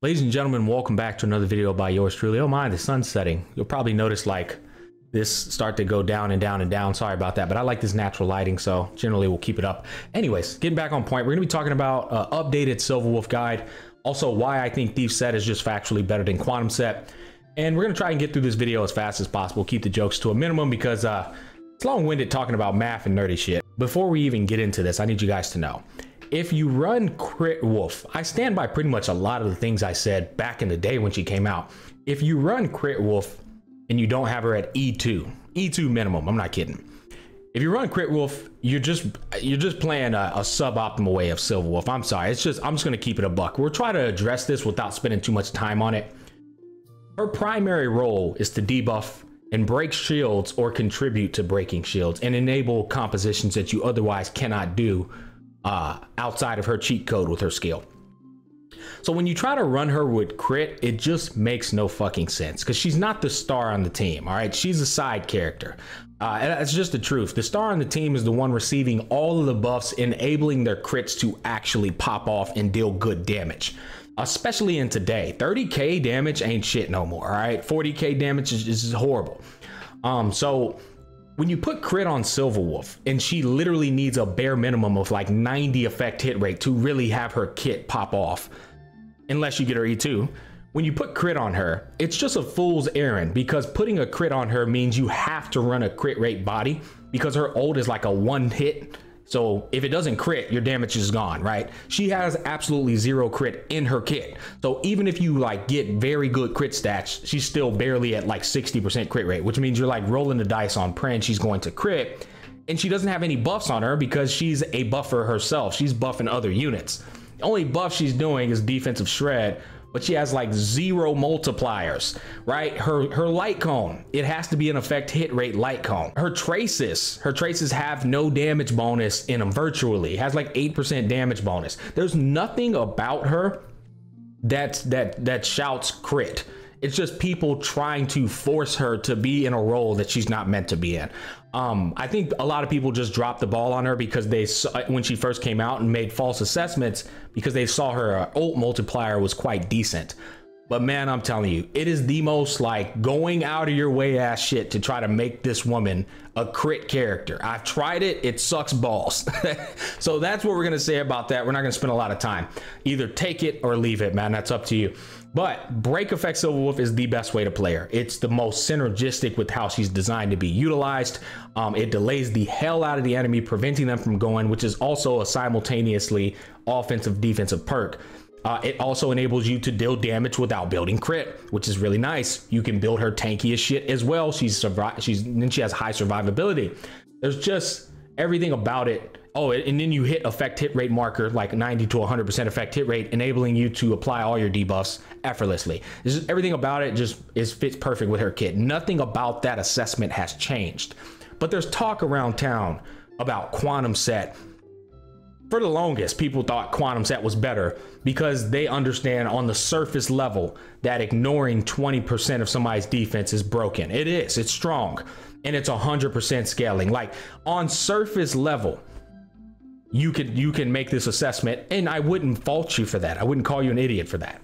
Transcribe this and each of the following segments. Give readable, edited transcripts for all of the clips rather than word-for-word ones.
Ladies and gentlemen, welcome back to another video by yours truly. Oh my, the sun's setting. You'll probably notice like this start to go down and down and down. Sorry about that, but I like this natural lighting, so generally we'll keep it up. Anyways, getting back on point, we're gonna be talking about updated Silverwolf guide. Also, why I think Thief Set is just factually better than Quantum Set. And we're gonna try and get through this video as fast as possible. Keep the jokes to a minimum because it's long-winded talking about math and nerdy shit. Before we even get into this, I need you guys to know, if you run Crit Wolf, I stand by pretty much a lot of the things I said back in the day when she came out. If you run Crit Wolf and you don't have her at E2 minimum, I'm not kidding. If you run Crit Wolf, you're just playing a suboptimal way of Silverwolf. I'm sorry, I'm just gonna keep it a buck. We're trying to address this without spending too much time on it. Her primary role is to debuff and break shields or contribute to breaking shields and enable compositions that you otherwise cannot do outside of her cheat code with her skill. So when you try to run her with crit, it just makes no fucking sense because she's not the star on the team. All right, she's a side character. And that's just the truth. The star on the team is the one receiving all of the buffs, enabling their crits to actually pop off and deal good damage, especially in today. 30k damage ain't shit no more. All right, 40k damage is horrible. So when you put crit on Silverwolf and she literally needs a bare minimum of like 90 effect hit rate to really have her kit pop off, unless you get her E2, when you put crit on her, it's just a fool's errand because putting a crit on her means you have to run a crit rate body because her ult is like a one hit. So if it doesn't crit, your damage is gone, right? She has absolutely zero crit in her kit. So even if you like get very good crit stats, she's still barely at like 60% crit rate, which means you're like rolling the dice on Pren, she's going to crit. And she doesn't have any buffs on her because she's a buffer herself. She's buffing other units. The only buff she's doing is defensive shred, but she has like zero multipliers, right? Her light cone, it has to be an effect hit rate light cone. Her traces have no damage bonus in them virtually. It has like 8% damage bonus. There's nothing about her that shouts crit. It's just people trying to force her to be in a role that she's not meant to be in. I think a lot of people just dropped the ball on her because they saw, when she first came out, and made false assessments because they saw her ult multiplier was quite decent. But man, I'm telling you, it is the most like going out of your way ass shit to try to make this woman a crit character. I've tried it, it sucks balls. So that's what we're gonna say about that. We're not gonna spend a lot of time. Either take it or leave it, man. That's up to you. But break effect Silverwolf is the best way to play her. It's the most synergistic with how she's designed to be utilized. It delays the hell out of the enemy, preventing them from going, which is also a simultaneously offensive defensive perk. It also enables you to deal damage without building crit, which is really nice. You can build her tanky as shit as well. She has high survivability. There's just everything about it. Oh, and then you hit effect hit rate marker, like 90 to 100% effect hit rate, enabling you to apply all your debuffs effortlessly. Everything about it just fits perfect with her kit. Nothing about that assessment has changed. But there's talk around town about Quantum Set. For the longest, people thought Quantum Set was better because they understand on the surface level that ignoring 20% of somebody's defense is broken. It is, it's strong, and it's 100% scaling. Like on surface level, you can make this assessment, and I wouldn't fault you for that. I wouldn't call you an idiot for that.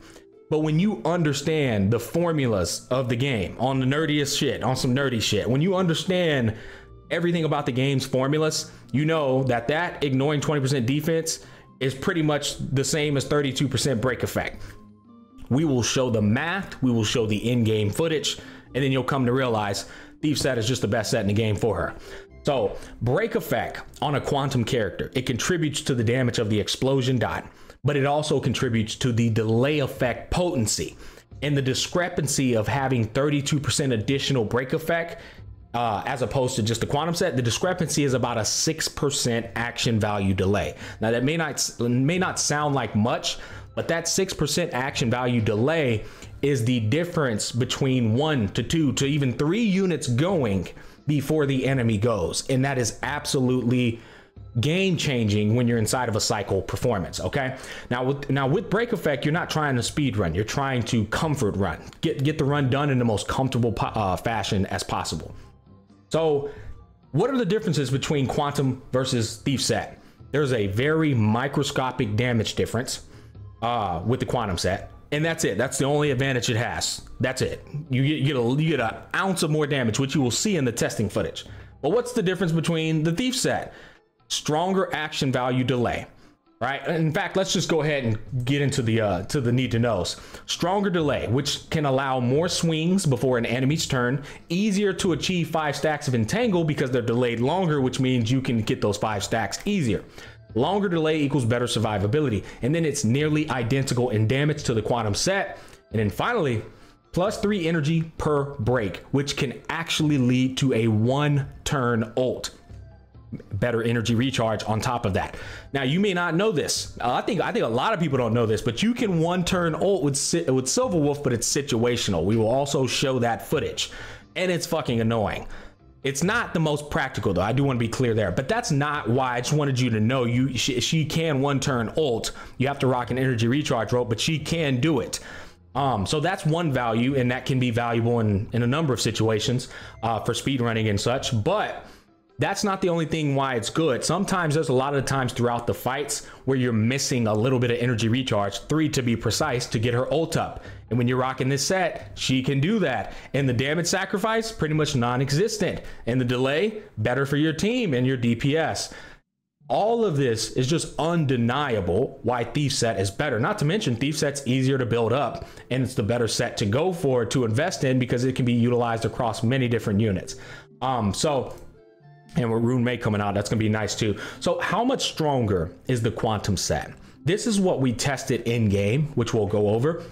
But when you understand the formulas of the game, on the nerdiest shit, on some nerdy shit, when you understand everything about the game's formulas, you know that ignoring 20% defense is pretty much the same as 32% break effect. We will show the math, we will show the in-game footage, and then you'll come to realize Thief Set is just the best set in the game for her. So break effect on a quantum character, it contributes to the damage of the explosion dot, but it also contributes to the delay effect potency. And the discrepancy of having 32% additional break effect as opposed to just the Quantum Set, the discrepancy is about a 6% action value delay. Now that may not sound like much, but that 6% action value delay is the difference between 1 to 2 to even 3 units going before the enemy goes. And that is absolutely game changing when you're inside of a cycle performance. Okay, now with break effect, you're not trying to speed run, you're trying to comfort run, get the run done in the most comfortable fashion as possible. So what are the differences between Quantum versus Thief Set? There's a very microscopic damage difference with the Quantum Set. And that's it. That's the only advantage it has. That's it. You get an ounce of more damage, which you will see in the testing footage. But what's the difference between the Thief set? Stronger action value delay, right? In fact, let's just go ahead and get into the to the need to knows. Stronger delay, which can allow more swings before an enemy's turn. Easier to achieve 5 stacks of entangle because they're delayed longer, which means you can get those 5 stacks easier. Longer delay equals better survivability. And then it's nearly identical in damage to the Quantum set. And then finally, +3 energy per break, which can actually lead to a 1-turn ult. Better energy recharge on top of that. Now, you may not know this. I think a lot of people don't know this, but you can 1-turn ult with Silverwolf, but it's situational. We will also show that footage, and it's fucking annoying. It's not the most practical though. I do want to be clear there, but that's not why. I just wanted you to know she can 1-turn ult. You have to rock an energy recharge rope, but she can do it. So that's one value, and that can be valuable in a number of situations for speed running and such. But that's not the only thing why it's good. Sometimes there's a lot of the times throughout the fights where you're missing a little bit of energy recharge, 3 to be precise, to get her ult up. And when you're rocking this set, she can do that. And the damage sacrifice, pretty much non-existent. And the delay, better for your team and your DPS. All of this is just undeniable why Thief set is better. Not to mention Thief set's easier to build up, and it's the better set to go for, to invest in, because it can be utilized across many different units. And with Rune May coming out, that's gonna be nice too. So how much stronger is the Quantum set? This is what we tested in game, which we'll go over.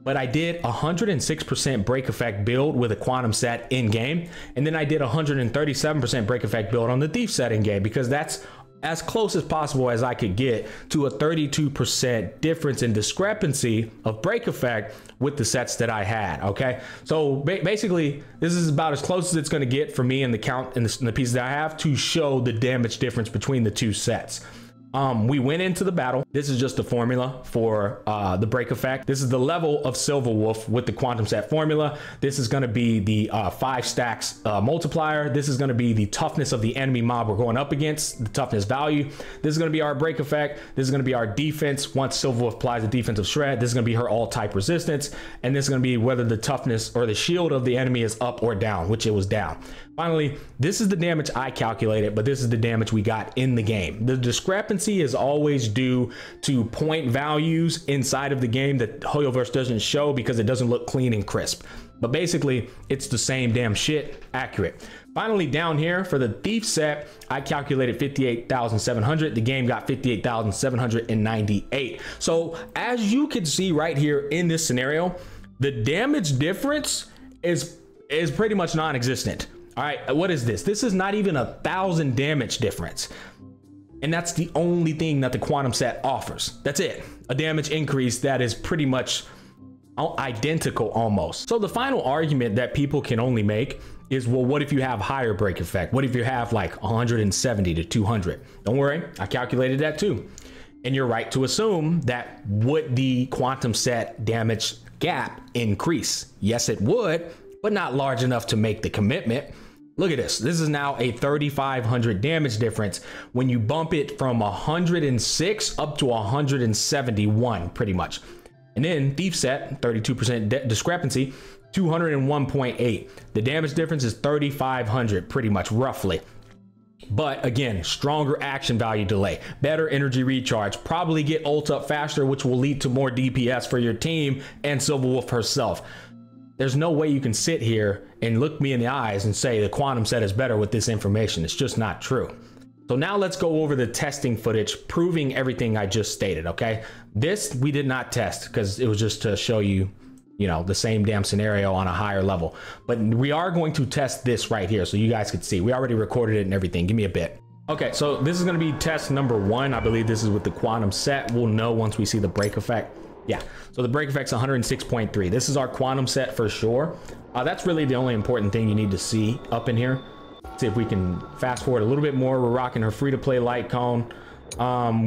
But I did 106% break effect build with a Quantum set in game. And then I did 137% break effect build on the Thief set in game, because that's as close as possible as I could get to a 32% difference in discrepancy of break effect with the sets that I had. Okay, so basically this is about as close as it's going to get for me in the count in the pieces that I have to show the damage difference between the two sets. We went into the battle. This is just the formula for the break effect. This is the level of Silverwolf with the Quantum set formula. This is going to be the 5 stacks multiplier. This is going to be the toughness of the enemy mob we're going up against, the toughness value. This is going to be our break effect. This is going to be our defense. Once Silverwolf applies the defensive shred, this is going to be her all type resistance. And this is going to be whether the toughness or the shield of the enemy is up or down, which it was down. Finally, this is the damage I calculated, but this is the damage we got in the game. The discrepancy is always due to point values inside of the game that Hoyoverse doesn't show because it doesn't look clean and crisp. But basically, it's the same damn shit, accurate. Finally, down here for the Thief set, I calculated 58,700. The game got 58,798. So as you can see right here in this scenario, the damage difference is pretty much non-existent. All right, what is this? This is not even 1,000 damage difference. And that's the only thing that the Quantum set offers. That's it. A damage increase that is pretty much identical almost. So the final argument that people can only make is, well, what if you have higher break effect? What if you have like 170 to 200? Don't worry, I calculated that too. And you're right to assume that would the Quantum set damage gap increase? Yes, it would, but not large enough to make the commitment. Look at this. This is now a 3,500 damage difference when you bump it from 106 up to 171 pretty much. And then Thief set, 32% discrepancy, 201.8. The damage difference is 3,500 pretty much roughly. But again, stronger action value delay, better energy recharge, probably get ult up faster, which will lead to more DPS for your team and Silverwolf herself. There's no way you can sit here and look me in the eyes and say the Quantum set is better with this information. It's just not true. So now let's go over the testing footage proving everything I just stated, okay? This we did not test because it was just to show you, you know, the same damn scenario on a higher level. But we are going to test this right here so you guys could see. We already recorded it and everything. Give me a bit. Okay, so this is going to be test number 1. I believe this is with the Quantum set. We'll know once we see the break effect. Yeah, so the break effect's 106.3. This is our Quantum set for sure. That's really the only important thing you need to see up in here. See if we can fast forward a little bit more. We're rocking her free-to-play light cone.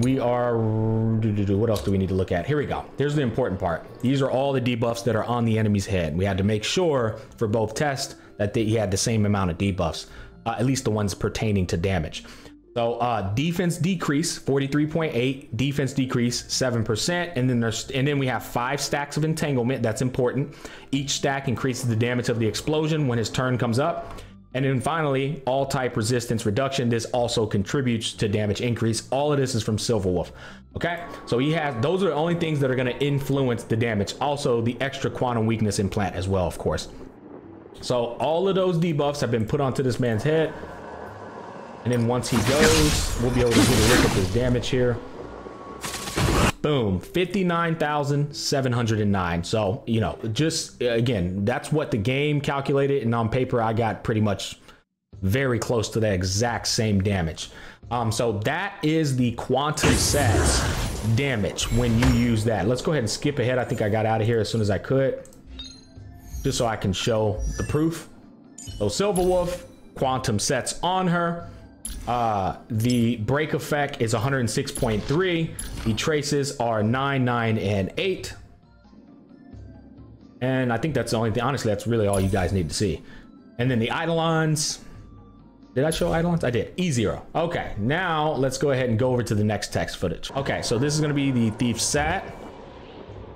We are, what else do we need to look at? Here we go. Here's the important part. These are all the debuffs that are on the enemy's head. We had to make sure for both tests that he had the same amount of debuffs, at least the ones pertaining to damage. So defense decrease 43.8, defense decrease 7%, and then we have 5 stacks of entanglement. That's important. Each stack increases the damage of the explosion when his turn comes up. And then finally, all type resistance reduction. This also contributes to damage increase. All of this is from Silverwolf. Okay, so he has, those are the only things that are going to influence the damage. Also the extra quantum weakness implant as well, of course. So all of those debuffs have been put onto this man's head. And then once he goes, we'll be able to get a look at his damage here. Boom, 59,709. So, you know, just again, that's what the game calculated. And on paper, I got pretty much very close to the exact same damage. So that is the quantum sets damage when you use that. Let's go ahead and skip ahead. I think I got out of here as soon as I could, just so I can show the proof. So Silverwolf, quantum sets on her. The break effect is 106.3. The traces are 9, 9, and 8. And I think that's the only thing. Honestly, that's really all you guys need to see. And then the Eidolons. Did I show Eidolons? I did. E0. Okay, now let's go ahead and go over to the next text footage. Okay, so this is going to be the Thief Sat.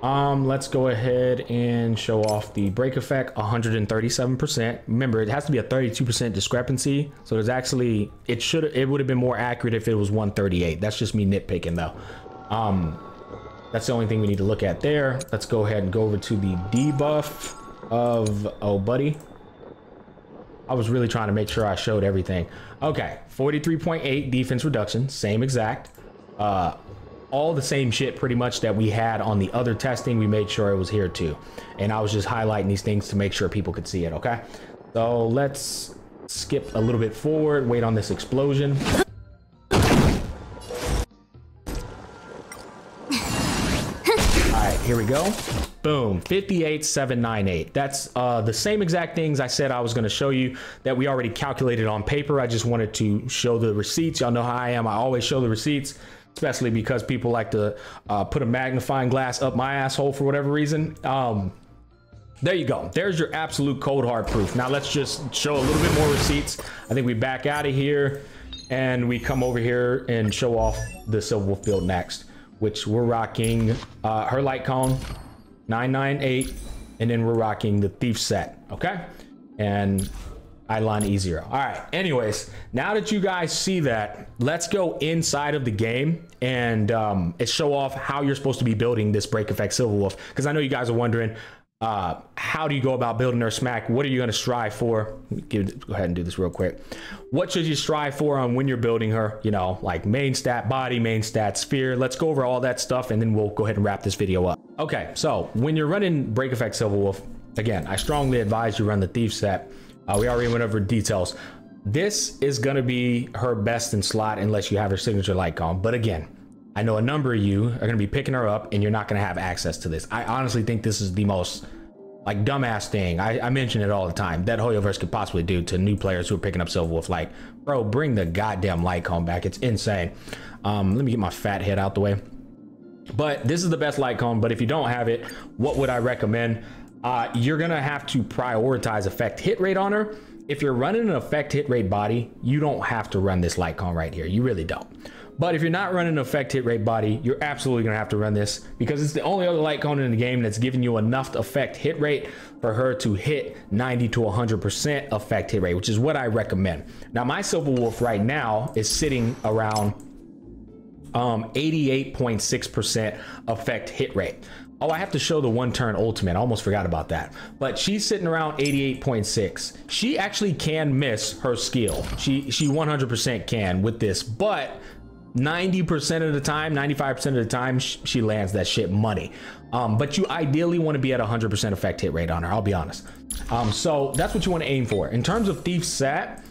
Let's go ahead and show off the break effect, 137%. Remember, it has to be a 32% discrepancy. So there's actually, it would have been more accurate if it was 138. That's just me nitpicking though. That's the only thing we need to look at there. Let's go ahead and go over to the debuff of, oh buddy. I was really trying to make sure I showed everything. Okay, 43.8 defense reduction, same exact. All the same shit pretty much that we had on the other testing. We made sure it was here too. And I was just highlighting these things to make sure people could see it, okay? So let's skip a little bit forward, wait on this explosion. All right, here we go. Boom, 58,798. That's the same exact things I said I was gonna show you that we already calculated on paper. I just wanted to show the receipts. Y'all know how I am, I always show the receipts, especially because people like to put a magnifying glass up my asshole for whatever reason. There you go. There's your absolute cold hard proof. Now let's just show a little bit more receipts. I think we back out of here and we come over here and show off the Silverwolf build next, which we're rocking her light cone 998, and then we're rocking the Thief Set, okay? And Eidolon E0. All right, anyways, now that you guys see that, let's go inside of the game and show off how you're supposed to be building this break effect Silverwolf, because I know you guys are wondering, how do you go about building her smack? What are you going to strive for? Go ahead and do this real quick. What should you strive for on when you're building her? You know, like main stat body, main stat sphere. Let's go over all that stuff and then we'll go ahead and wrap this video up. Okay, so when you're running break effect Silverwolf, again, I strongly advise you run the Thief Set. We already went over details. This is going to be her best in slot unless you have her signature light cone. But again, I know a number of you are going to be picking her up and you're not going to have access to this. I honestly think this is the most like dumbass thing. I mention it all the time that Hoyoverse could possibly do to new players who are picking up Silverwolf. Like, bro, bring the goddamn light cone back. It's insane. Let me get my fat head out the way. But this is the best light cone. But if you don't have it, what would I recommend? You're going to have to prioritize effect hit rate on her. If you're running an effect hit rate body, you don't have to run this light cone right here. You really don't. But if you're not running an effect hit rate body, you're absolutely going to have to run this because it's the only other light cone in the game that's giving you enough effect hit rate for her to hit 90 to 100% effect hit rate, which is what I recommend. Now, my Silverwolf right now is sitting around 88.6% effect hit rate. Oh, I have to show the one turn ultimate. I almost forgot about that. But she's sitting around 88.6. She actually can miss her skill. She 100% can with this, but 90% of the time, 95% of the time, she lands that shit money. But you ideally want to be at 100% effect hit rate on her, I'll be honest. So that's what you want to aim for. In terms of Thief Sat,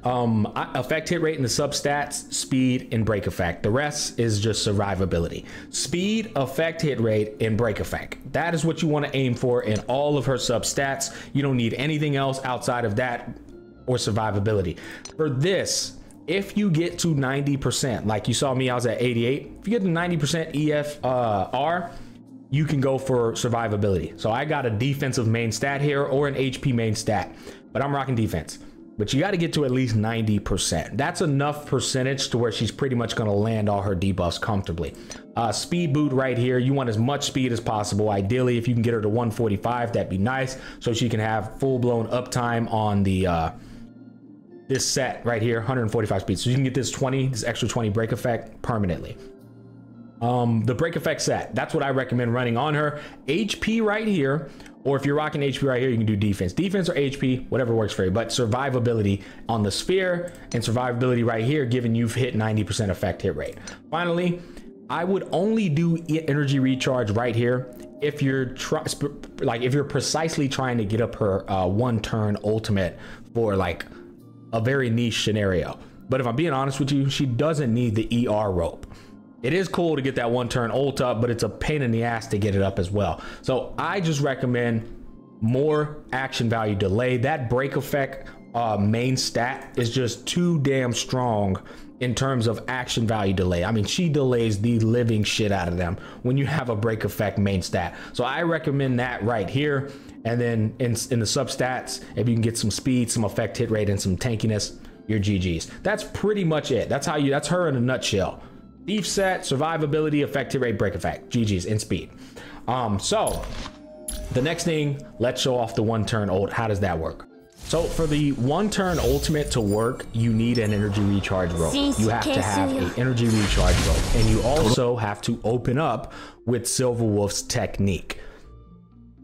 effect hit rate in the substats, speed, and break effect. The rest is just survivability. Speed, effect hit rate, and break effect. That is what you want to aim for in all of her substats. You don't need anything else outside of that or survivability. For this, if you get to 90%, like you saw me, I was at 88. If you get to 90% EFR, you can go for survivability. So I got a defensive main stat here or an HP main stat, but I'm rocking defense. but you got to get to at least 90%. That's enough percentage to where she's pretty much going to land all her debuffs comfortably. Speed boot right here. You want as much speed as possible. Ideally, if you can get her to 145, that'd be nice, so she can have full-blown uptime on the this set right here, 145 speed. So you can get this extra 20 break effect permanently. The break effect set, that's what I recommend running on her. HP right here, or if you're rocking HP right here, you can do defense or HP, whatever works for you. But survivability on the sphere and survivability right here, given you've hit 90% effect hit rate. Finally, I would only do energy recharge right here if you're precisely trying to get up her one turn ultimate for like a very niche scenario. But if I'm being honest with you, she doesn't need the ER rope. It is cool to get that one turn ult up, but it's a pain in the ass to get it up as well. So I just recommend more action value delay. That break effect main stat is just too damn strong in terms of action value delay. I mean, she delays the living shit out of them when you have a break effect main stat. So I recommend that right here. And then in the substats, if you can get some speed, some effect hit rate, and some tankiness, you're GG's. That's pretty much it. That's her in a nutshell. Thief set, survivability, effect hit rate, break effect, GG's, and speed. So the next thing, let's show off the one turn ult. How does that work? So for the one turn ultimate to work, you need an energy recharge rope. You have to have an energy recharge rope, and you also have to open up with Silverwolf's technique.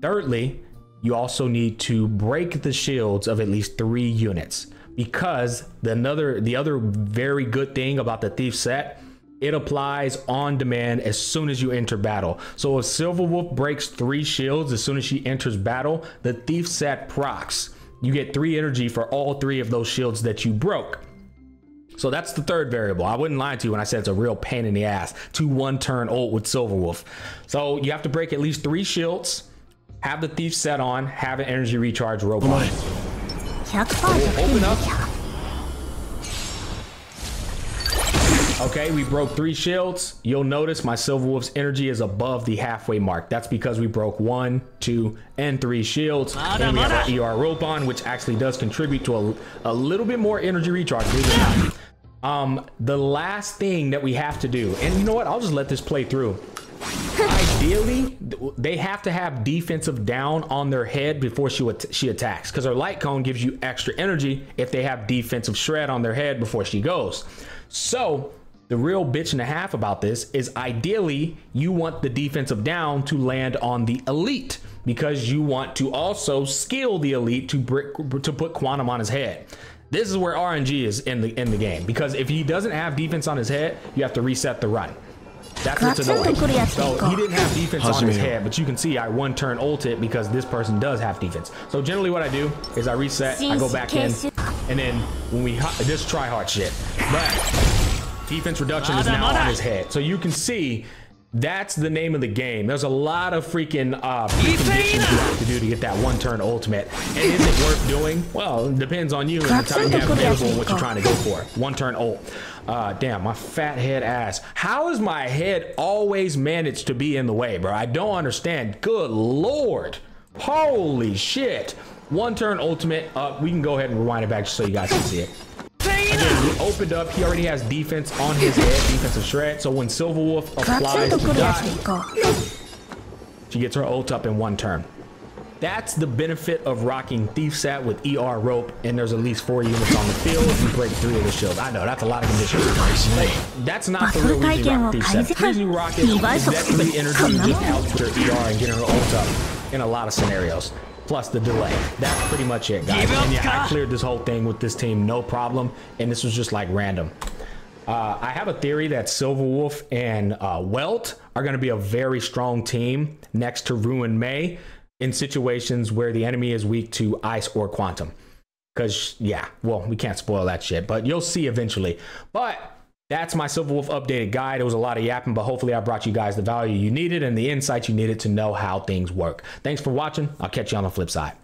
Thirdly, you also need to break the shields of at least 3 units, because the other very good thing about the Thief set, it applies on demand as soon as you enter battle. So if Silverwolf breaks 3 shields as soon as she enters battle, the Thief set procs. You get 3 energy for all 3 of those shields that you broke. So that's the third variable. I wouldn't lie to you when I said it's a real pain in the ass to one turn ult with Silverwolf. So you have to break at least 3 shields, have the Thief set on, have an energy recharge rope on. So we'll open up. Okay, we broke 3 shields. You'll notice my Silverwolf's energy is above the halfway mark. That's because we broke 1, 2, and 3 shields. And we have our ER rope on, which actually does contribute to a little bit more energy recharge. The last thing that we have to do, and you know what? I'll just let this play through. Ideally, they have to have defensive down on their head before she attacks, because her light cone gives you extra energy if they have defensive shred on their head before she goes. So the real bitch and a half about this is ideally you want the defensive down to land on the elite, because you want to also skill the elite to put quantum on his head. This is where RNG is in the game, because if he doesn't have defense on his head, you have to reset the run. That's what's annoying. So he didn't have defense on his head, but you can see I one turn ulted because this person does have defense. So generally what I do is I reset, I go back in, and then when we just try hard shit, but defense reduction is now on his head. So you can see that's the name of the game. There's a lot of freaking preconditions you have to do to get that one turn ultimate. And is it worth doing? Well, it depends on you and the time you have available and what you're trying to go for. One turn ult. Damn, my fat head ass. How is my head always managed to be in the way, bro? I don't understand. Good Lord. Holy shit. One turn ultimate. We can go ahead and rewind it back just so you guys can see it. Again, we opened up. He already has defense on his head, defensive shred. So when Silverwolf applies the dot, she gets her ult up in one turn. That's the benefit of rocking Thief set with ER rope, and there's at least 4 units on the field if you break 3 of the shields. I know that's a lot of conditions. That's not the real reason you rock Thief set. The reason you rock it is that 3 energy just helps with her ER and getting her ult up in a lot of scenarios. Plus the delay. That's pretty much it, guys. And yeah, I cleared this whole thing with this team, no problem. And this was just like random. I have a theory that Silverwolf and Welt are going to be a very strong team next to Ruin Mei in situations where the enemy is weak to ice or quantum. Because, yeah, well, we can't spoil that shit, but you'll see eventually. But that's my Silverwolf updated guide. It was a lot of yapping, but hopefully I brought you guys the value you needed and the insights you needed to know how things work. Thanks for watching. I'll catch you on the flip side.